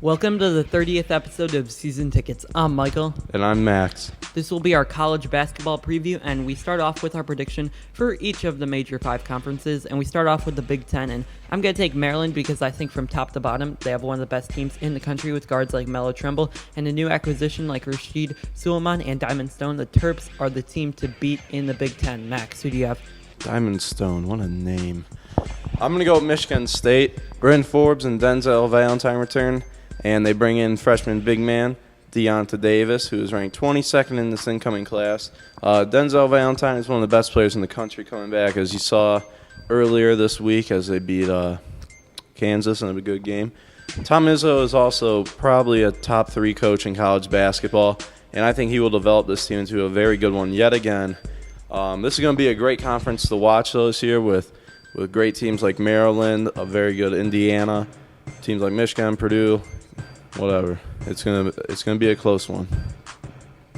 Welcome to the 30th episode of Season Tickets. I'm Michael. And I'm Max. This will be our college basketball preview, and we start off with our prediction for each of the major 5 conferences, and we start off with the Big Ten, and I'm going to take Maryland because I think from top to bottom, they have one of the best teams in the country with guards like Melo Trimble and a new acquisition like Rashid Suleiman and Diamond Stone. The Terps are the team to beat in the Big Ten. Max, who do you have? Diamond Stone, what a name. I'm going to go with Michigan State. Bryn Forbes and Denzel Valentine return, and they bring in freshman big man Deonta Davis, who is ranked 22nd in this incoming class. Denzel Valentine is one of the best players in the country coming back, as you saw earlier this week as they beat Kansas in a good game. Tom Izzo is also probably a top 3 coach in college basketball, and I think he will develop this team into a very good one yet again. This is going to be a great conference to watch this year with great teams like Maryland, a very good Indiana, teams like Michigan, Purdue, whatever. It's gonna be a close one.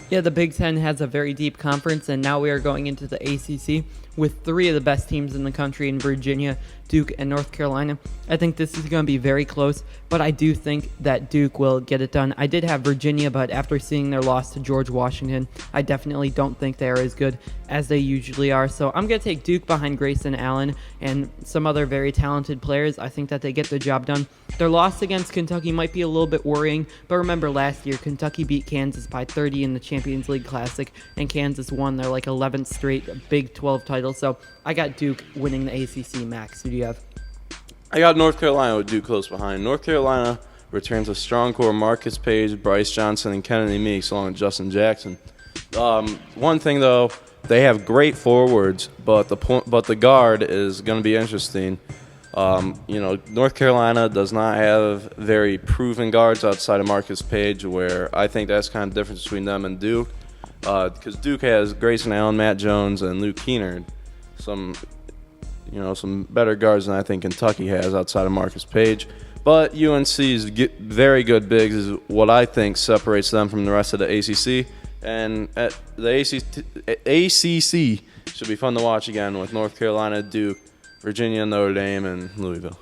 Yeah, the Big Ten has a very deep conference, and now we are going into the ACC with 3 of the best teams in the country in Virginia, Duke, and North Carolina. I think this is going to be very close, but I do think that Duke will get it done. I did have Virginia, but after seeing their loss to George Washington, I definitely don't think they are as good as they usually are. So I'm going to take Duke behind Grayson Allen and some other very talented players. I think that they get the job done. Their loss against Kentucky might be a little bit worrying, but remember last year, Kentucky beat Kansas by 30 in the Champions League Classic, and Kansas won their 11th straight Big 12 title. So I got Duke winning the ACC. Max, who do you have? I got North Carolina with Duke close behind. North Carolina returns a strong core: Marcus Page, Bryce Johnson, and Kennedy Meeks, along with Justin Jackson. One thing though, they have great forwards, but the guard is going to be interesting. North Carolina does not have very proven guards outside of Marcus Page, where I think that's kind of the difference between them and Duke, because Duke has Grayson Allen, Matt Jones, and Luke Keenard, some better guards than I think Kentucky has outside of Marcus Page. But UNC's very good bigs is what I think separates them from the rest of the ACC. And at the ACC should be fun to watch again with North Carolina, Duke, Virginia, Notre Dame, and Louisville.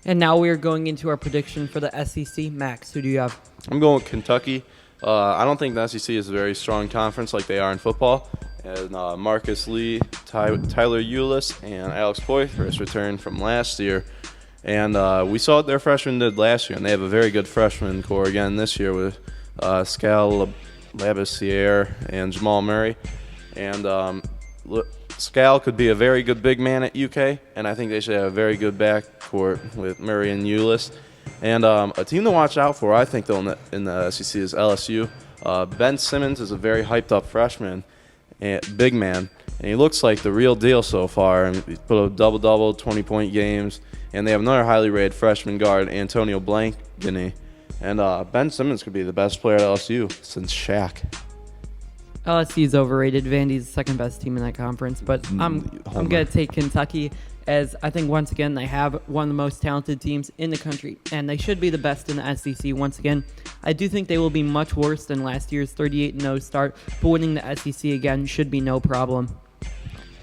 And now we are going into our prediction for the SEC. Max, who do you have? I'm going with Kentucky. I don't think the SEC is a very strong conference like they are in football. And Marcus Lee, Tyler Ulis, and Alex Poythress returned from last year. And we saw what their freshmen did last year, and they have a very good freshman core again this year with Skal Labissiere and Jamal Murray. And Skal could be a very good big man at UK, and I think they should have a very good backcourt with Murray and Ulis. And a team to watch out for, I think, though, in the SEC is LSU. Ben Simmons is a very hyped-up freshman, big man, and he looks like the real deal so far. And he's put a double-double, 20-point games, and they have another highly rated freshman guard, Antonio Blankeny. And Ben Simmons could be the best player at LSU since Shaq. LSU is overrated. Vandy's the second best team in that conference, but I'm going to take Kentucky, as I think once again they have one of the most talented teams in the country, and they should be the best in the SEC once again. I do think they will be much worse than last year's 38-0 start, but winning the SEC again should be no problem.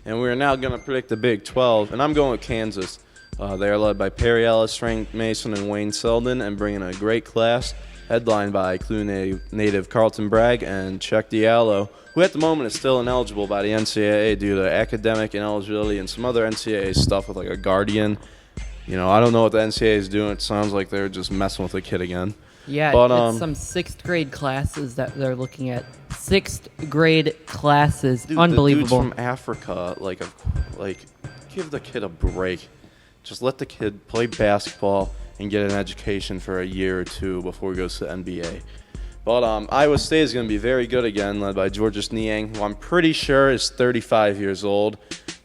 And we're now going to predict the Big 12, and I'm going with Kansas. They are led by Perry Ellis, Frank Mason, and Wayne Selden, and bringing a great class, headlined by Clue native Carlton Bragg and Chuck Diallo, who at the moment is still ineligible by the NCAA due to academic ineligibility and some other NCAA stuff with a guardian. I don't know what the NCAA is doing. It sounds like they're just messing with the kid again. Yeah, but, it's some 6th grade classes that they're looking at. 6th grade classes. Dude, unbelievable. The dude's from Africa. Give the kid a break. Just let the kid play basketball and get an education for a year or 2 before he goes to the NBA. But Iowa State is going to be very good again, led by Georges Niang, who I'm pretty sure is 35 years old.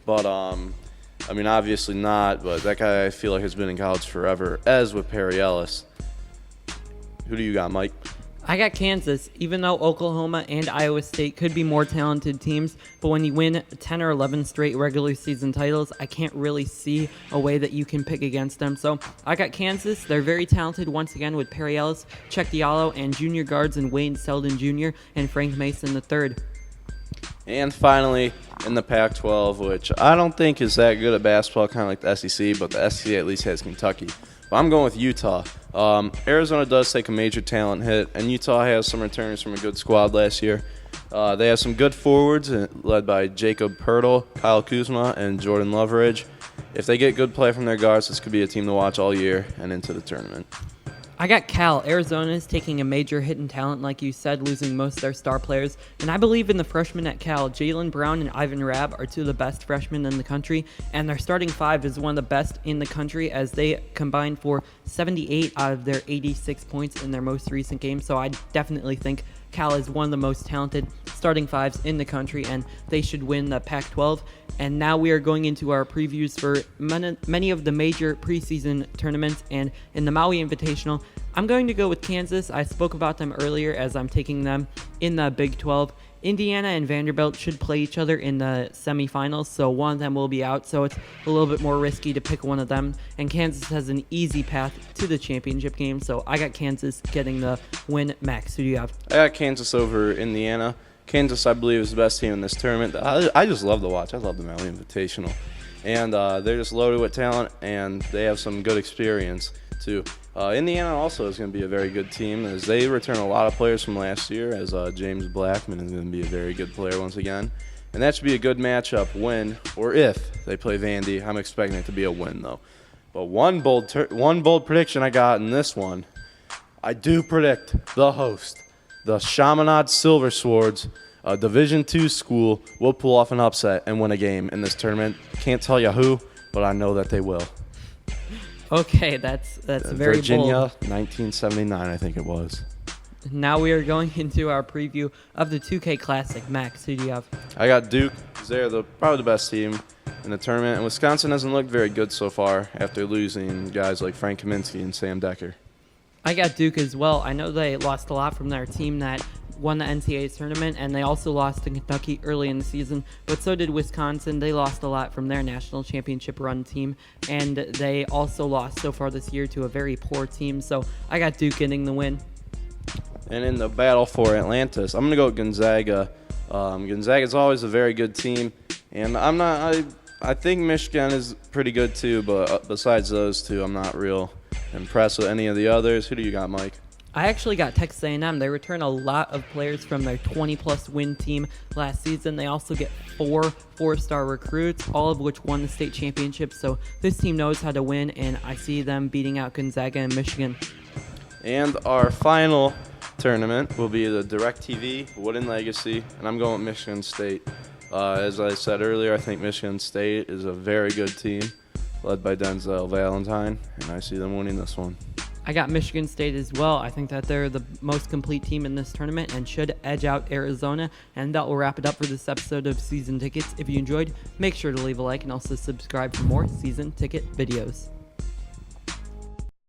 But, obviously not, but that guy I feel like has been in college forever, as with Perry Ellis. Who do you got, Mike? I got Kansas, even though Oklahoma and Iowa State could be more talented teams, but when you win 10 or 11 straight regular season titles, I can't really see a way that you can pick against them. So I got Kansas. They're very talented once again with Perry Ellis, Chuck Diallo, and junior guards in Wayne Selden Jr. and Frank Mason III. And finally, in the Pac-12, which I don't think is that good at basketball, kind of like the SEC, but the SEC at least has Kentucky. But I'm going with Utah. Arizona does take a major talent hit, and Utah has some returners from a good squad last year. They have some good forwards led by Jacob Pertl, Kyle Kuzma, and Jordan Loveridge. If they get good play from their guards, this could be a team to watch all year and into the tournament. I got Cal. Arizona is taking a major hit in talent, like you said, losing most of their star players. And I believe in the freshmen at Cal. Jalen Brown and Ivan Rabb are two of the best freshmen in the country. And their starting five is one of the best in the country as they combined for 78 out of their 86 points in their most recent game. So I definitely think Cal is one of the most talented starting fives in the country, and they should win the Pac-12. And now we are going into our previews for many of the major preseason tournaments. And in the Maui Invitational, I'm going to go with Kansas. I spoke about them earlier as I'm taking them in the Big 12. Indiana and Vanderbilt should play each other in the semifinals, so one of them will be out, so it's a little bit more risky to pick one of them. And Kansas has an easy path to the championship game, so I got Kansas getting the win. Max, who do you have? I got Kansas over Indiana. Kansas, I believe, is the best team in this tournament. I just love to watch. I love the Maui Invitational. And they're just loaded with talent, and they have some good experience, too. Indiana also is going to be a very good team as they return a lot of players from last year, as James Blackman is going to be a very good player once again. And that should be a good matchup when or if they play Vandy. I'm expecting it to be a win, though. But one bold prediction I got in this one, I do predict the host, the Chaminade Silver Swords, a Division II school, will pull off an upset and win a game in this tournament. Can't tell you who, but I know that they will. Okay, that's very Virginia, bold. 1979, I think it was. Now we are going into our preview of the 2K Classic. Max, who do you have? I got Duke. They're probably the best team in the tournament, and Wisconsin hasn't looked very good so far after losing guys like Frank Kaminsky and Sam Decker. I got Duke as well. I know they lost a lot from their team that won the NCAA tournament, and they also lost to Kentucky early in the season, but so did Wisconsin. They lost a lot from their national championship run team, and they also lost so far this year to a very poor team, so I got Duke getting the win. And in the battle for Atlantis, I'm going to go with Gonzaga. Gonzaga's always a very good team, and I think Michigan is pretty good too, but besides those two, I'm not real impressed with any of the others. Who do you got, Mike? I actually got Texas A&M. They return a lot of players from their 20-plus win team last season. They also get 4-star recruits, all of which won the state championship. So this team knows how to win, and I see them beating out Gonzaga and Michigan. And our final tournament will be the DirecTV Wooden Legacy, and I'm going with Michigan State. As I said earlier, I think Michigan State is a very good team, led by Denzel Valentine, and I see them winning this one. I got Michigan State as well. I think that they're the most complete team in this tournament and should edge out Arizona. And that will wrap it up for this episode of Season Tickets. If you enjoyed, make sure to leave a like and also subscribe for more Season Ticket videos.